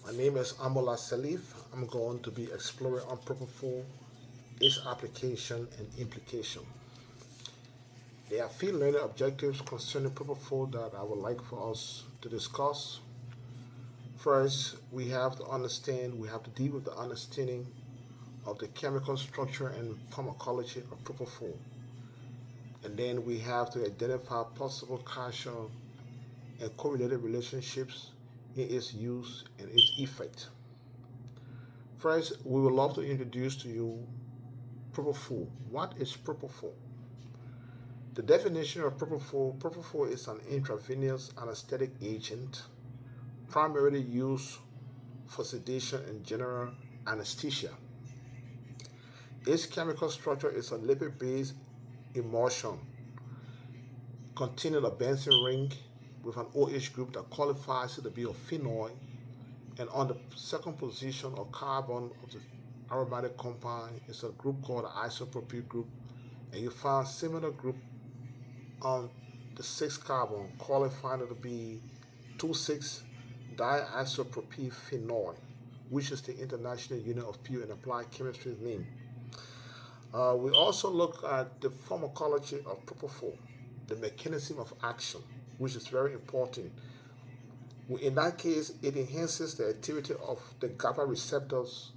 My name is Amola Salif. I'm going to be exploring on Propofol, its application and implication. There are few learning objectives concerning Propofol that I would like for us to discuss. First, we have to deal with the understanding of the chemical structure and pharmacology of Propofol. And then we have to identify possible causal and correlated relationships in its use and its effect. First, we would love to introduce to you Propofol. What is Propofol? The definition of Propofol is an intravenous anesthetic agent primarily used for sedation and general anesthesia. Its chemical structure is a lipid-based emulsion containing a benzene ring with an OH group that qualifies to be a phenol, and on the second position or carbon of the aromatic compound is a group called the isopropyl group, and you find similar group on the sixth carbon qualifying to be 2,6 diisopropyl which is the International Union of Pure and Applied Chemistry's name. We also look at the pharmacology of propofol, the mechanism of action, which is very important. In that case, it enhances the activity of the GABA receptors,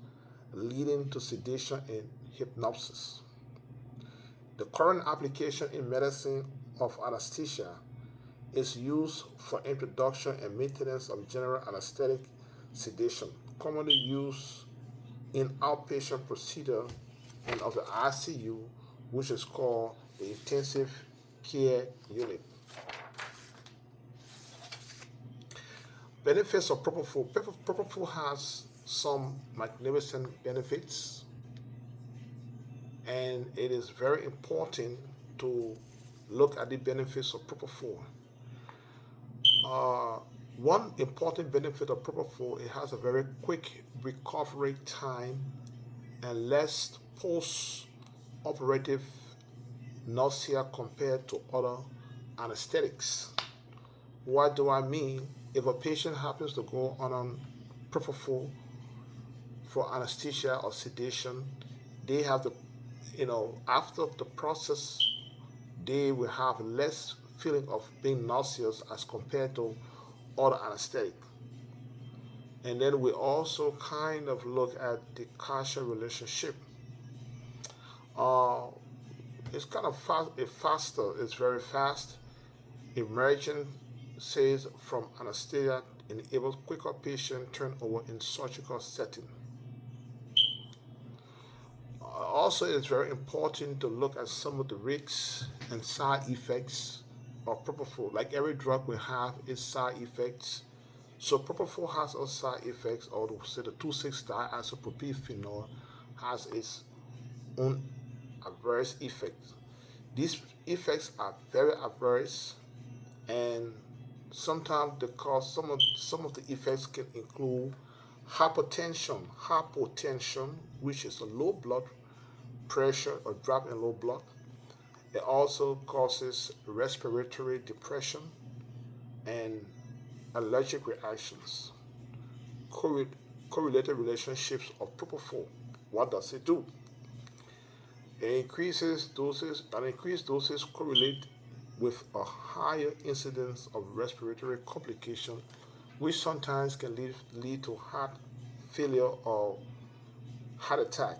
leading to sedation and hypnosis. The current application in medicine of anesthesia is used for introduction and maintenance of general anesthetic sedation, commonly used in outpatient procedure and of the ICU, which is called the intensive care unit. Benefits of propofol. Propofol has some magnificent benefits, and it is very important to look at the benefits of propofol. Uh, One important benefit of propofol, it has a very quick recovery time and less post-operative nausea compared to other anesthetics. What do I mean? If a patient happens to go on propofol for anesthesia or sedation, they have the, after the process, they will have less feeling of being nauseous as compared to other anesthetic. And then we also kind of look at the causal relationship. Uh, it's kind of fast, it's very fast. Emergent says from anesthesia enables quicker patient turnover in surgical setting. Also, it's very important to look at some of the risks and side effects of propofol. Like every drug will have its side effects. So propofol has its side effects, or say the 2,6-diisopropyl has its own adverse effects. These effects are very adverse, and sometimes they cause some of the effects can include hypotension, which is a low blood pressure or drop in low blood. It also causes respiratory depression and allergic reactions. Correlated relationships of propofol. What does it do? An increased doses correlate with a higher incidence of respiratory complication, which sometimes can lead to heart failure or heart attack.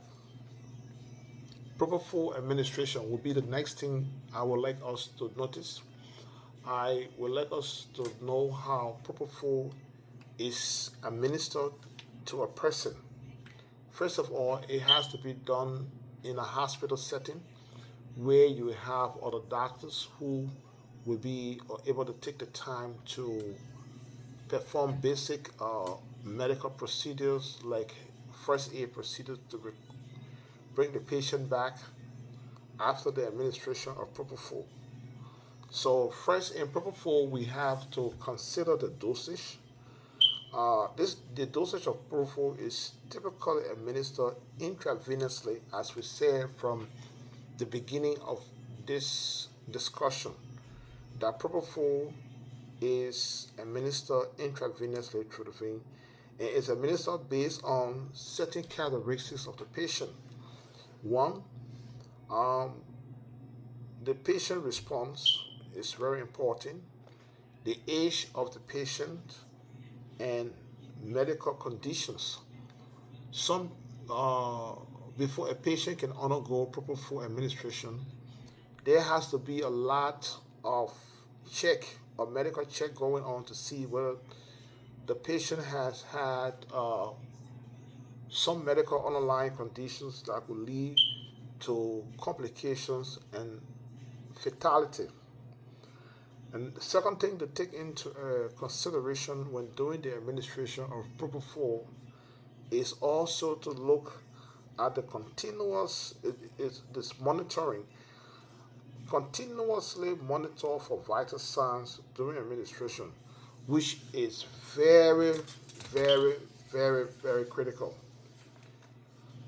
Propofol administration will be the next thing I would like us to notice. I would like us to know how propofol is administered to a person. First of all, it has to be done in a hospital setting where you have other doctors who will be able to take the time to perform basic medical procedures like first aid procedures to bring the patient back after the administration of propofol. So first in propofol, we have to consider the dosage. The dosage of propofol is typically administered intravenously, as we said from the beginning of this discussion. That propofol is administered intravenously through the vein, and is administered based on certain characteristics of the patient. One, um, the patient response is very important, the age of the patient, and medical conditions. Some Before a patient can undergo propofol administration, there has to be a lot of check or medical check going on to see whether the patient has had some medical underlying conditions that could lead to complications and fatality. And the second thing to take into consideration when doing the administration of propofol is also to look at the this monitoring, continuously monitor for vital signs during administration, which is very, very, very, very critical.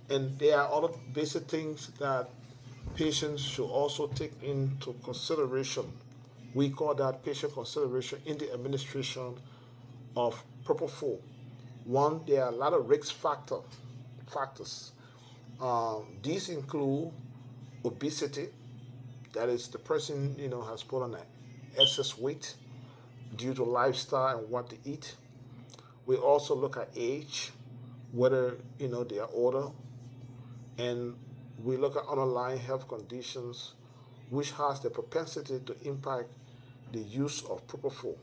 And there are other basic things that patients should also take into consideration. We call that patient consideration in the administration of propofol. One, there are a lot of factors. These include obesity, that is, the person has put on an excess weight due to lifestyle and what they eat. We also look at age, whether they are older, and we look at underlying health conditions which has the propensity to impact the use of propofol.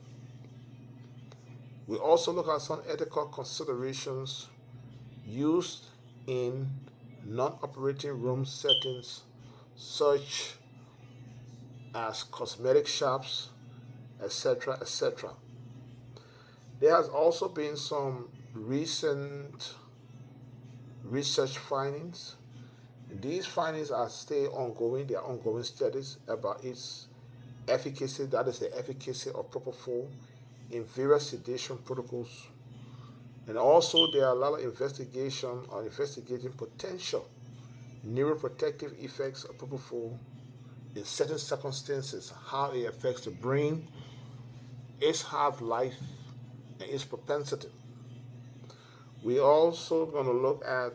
We also look at some ethical considerations used in non-operating room settings such as cosmetic shops, etc., etc. There has also been some recent research findings. These findings are still ongoing. They are ongoing studies about its efficacy, that is the efficacy of propofol in various sedation protocols. And also there are a lot of investigation on investigating potential neuroprotective effects of propofol in certain circumstances, how it affects the brain, its half-life, and its propensity. We also going to look at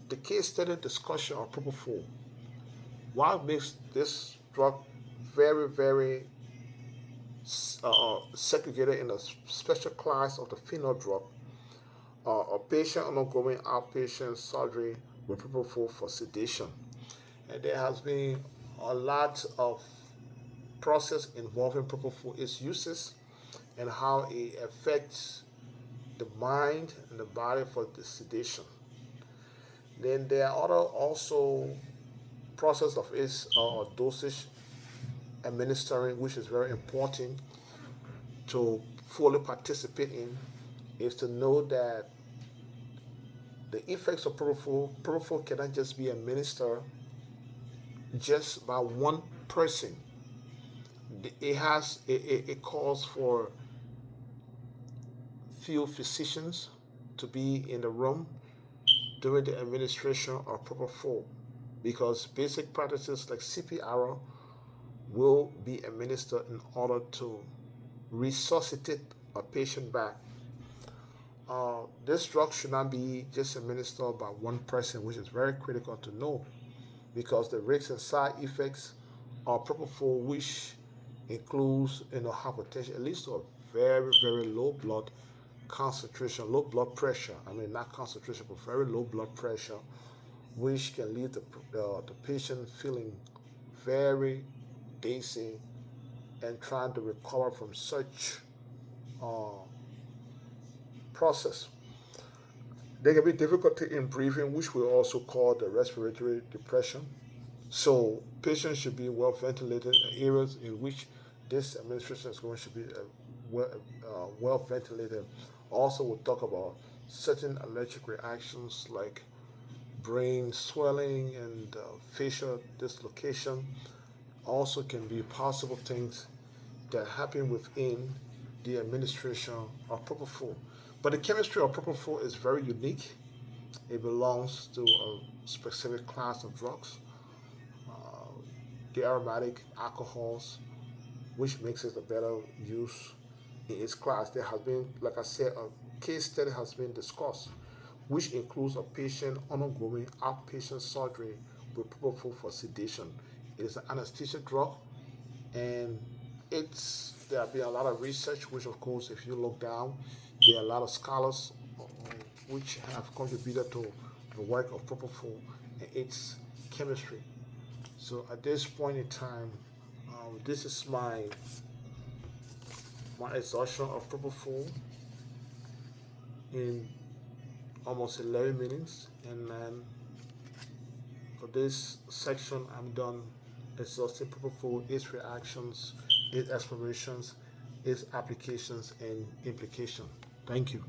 the case study discussion of propofol. What makes this drug very, very segregated in a special class of the phenol drug? A patient undergoing outpatient surgery with propofol for sedation. And there has been a lot of process involving propofol, its uses, and how it affects the mind and the body for the sedation. Then there are other also process of its dosage administering, which is very important to fully participate in, is to know that the effects of propofol cannot just be administered just by one person. It calls for few physicians to be in the room during the administration of propofol, because basic practices like CPR will be administered in order to resuscitate a patient back. This drug should not be just administered by one person, which is very critical to know, because the risks and side effects of propofol, which includes hypertension, it leads to a very, very low blood concentration, low blood pressure. I mean, not concentration, but very low blood pressure, which can lead to the patient feeling very dizzy and trying to recover from such uh, process. There can be difficulty in breathing, which we also call the respiratory depression. So patients should be well ventilated in areas in which this administration is going to be well ventilated. Also, we'll talk about certain allergic reactions like brain swelling and facial dislocation. Also, can be possible things that happen within the administration of propofol. But the chemistry of propofol is very unique. It belongs to a specific class of drugs, uh, the aromatic alcohols, which makes it a better use In its class, there has been, like I said, a case study has been discussed, which includes a patient undergoing outpatient surgery with propofol for sedation. It is an anesthesia drug, and there have been a lot of research, which of course, if you look down, there are a lot of scholars which have contributed to the work of propofol and its chemistry. So at this point in time, this is my exhaustion of propofol in almost 11 minutes, and then for this section, I'm done exhausting propofol, its reactions, its explorations, its applications, and implication. Thank you.